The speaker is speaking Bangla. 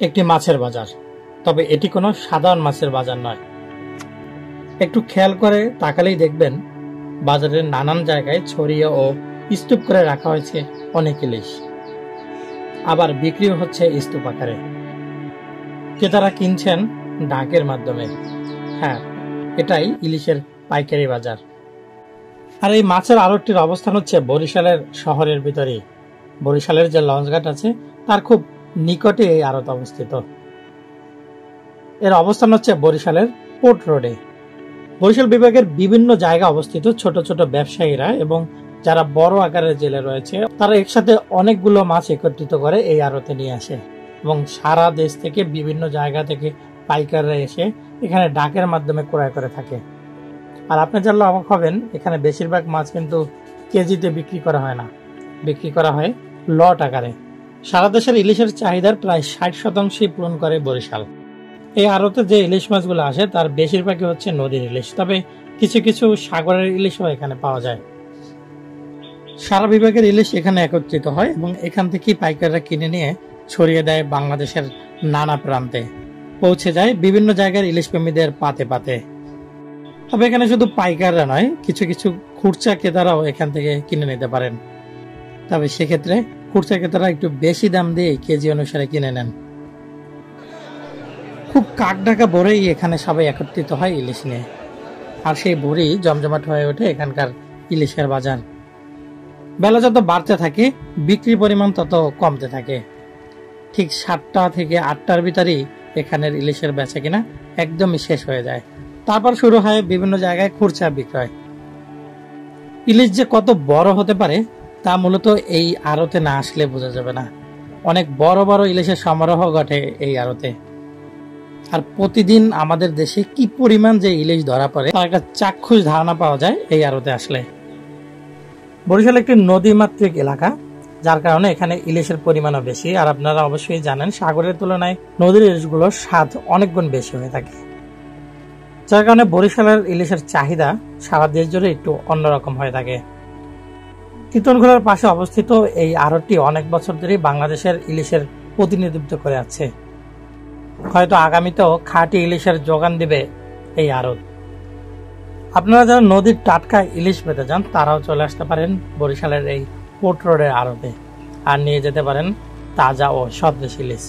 একটি মাছের বাজার, তবে এটি কোনো সাধারণ মাছের বাজার নয়। একটু খেয়াল করে তাকালেই দেখবেন বাজারের নানান জায়গায় ছড়িয়ে ও স্তূপ করে রাখা হয়েছে অনেক ইলিশ, আবার বিক্রিও হচ্ছে স্তূপ আকারে। ক্রেতারা কিনছেন ডাকের মাধ্যমে। হ্যাঁ, এটাই ইলিশের পাইকারি বাজার। আর এই মাছের আড়তটির অবস্থান হচ্ছে বরিশালের শহরের ভিতরেই। বরিশালের যে লঞ্চঘাট আছে তার খুব নিকটে এই আড়ত অবস্থিত। এর অবস্থান হচ্ছে বরিশালের পোর্ট রোডে। বরিশাল বিভাগের বিভিন্ন জায়গা অবস্থিত ছোট ছোট ব্যবসায়ীরা এবং যারা বড় আকারের জেলে রয়েছে তারা একসাথে অনেকগুলো মাছ একত্রিত করে এই আড়তে নিয়ে আসে এবং সারা দেশ থেকে বিভিন্ন জায়গা থেকে পাইকাররা এসে এখানে ডাকের মাধ্যমে ক্রয় করে থাকে। আর আপনি জানলে অবাক হবেন, এখানে বেশিরভাগ মাছ কিন্তু কেজিতে বিক্রি করা হয় না, বিক্রি করা হয় লট আকারে। সারা দেশের ইলিশের চাহিদার প্রায় 60% পূরণ করে বরিশাল। এই আড়তে যে ইলিশ মাছগুলো আসে তার বেশিরভাগই হচ্ছে নদীর ইলিশ, তবে কিছু কিছু সাগরের ইলিশও এখানে পাওয়া যায়। সারা বিভাগের ইলিশ এখানে একত্রিত হয় এবং এখান থেকেই পাইকাররা কিনে নিয়ে ছড়িয়ে দেয় বাংলাদেশের নানা প্রান্তে, পৌঁছে যায় বিভিন্ন জায়গার ইলিশ প্রেমীদের পাতে পাতে। তবে এখানে শুধু পাইকাররা নয়, কিছু কিছু খুচরা ক্রেতারাও এখান থেকে কিনে নিতে পারেন। তবে সেক্ষেত্রে খুচরা ক্রেতারা একটু বেশি দাম দিয়ে কেজি অনুসারে কিনে নেন। খুব কাকডাকা ভোরেই এখানে সবাই একত্রিত হয় ইলিশ নিয়ে, আর সেই ভোরেই জমজমাট হয়ে ওঠে এখানকার ইলিশের বাজার। বেলা যত বাড়তে থাকে বিক্রির পরিমাণ তত কমতে থাকে। ঠিক 7টা থেকে 8টার ভিতরেই এখানের ইলিশের বেচা কিনা একদমই শেষ হয়ে যায়। তারপর শুরু হয় বিভিন্ন জায়গায় খুচরা বিক্রয়। ইলিশ যে কত বড় হতে পারে তা মূলত এই আড়তে না আসলে বোঝা যাবে না। অনেক বড় বড় ইলিশের সমারোহ ঘটে এই আড়তে। আর প্রতিদিন আমাদের দেশে কি পরিমাণ যে ইলিশ ধরা পড়ে তার একটা চাক্ষুষ ধারণা পাওয়া যায় এই আড়তে আসলে। বরিশাল একটি নদীমাতৃক এলাকা, যার কারণে এখানে ইলিশের পরিমাণও বেশি। আর আপনারা অবশ্যই জানেন সাগরের তুলনায় নদীর ইলিশগুলোর স্বাদ অনেক গুণ বেশি হয়ে থাকে, যার কারণে বরিশালের ইলিশের চাহিদা সারা দেশ জুড়ে একটু অন্যরকম হয়ে থাকে। তিতুনখোলার পাশে অবস্থিত এই আড়তটি অনেক বছর ধরেই বাংলাদেশের ইলিশের প্রতিনিধিত্ব করে আছে। হয়তো আগামীতেও খাঁটি ইলিশের যোগান দিবে এই আড়ত। আপনারা যারা নদীর টাটকা ইলিশ পেতে চান তারাও চলে আসতে পারেন বরিশালের এই পোর্ট রোডের আড়তে, আর নিয়ে যেতে পারেন তাজা ও সতেজ ইলিশ।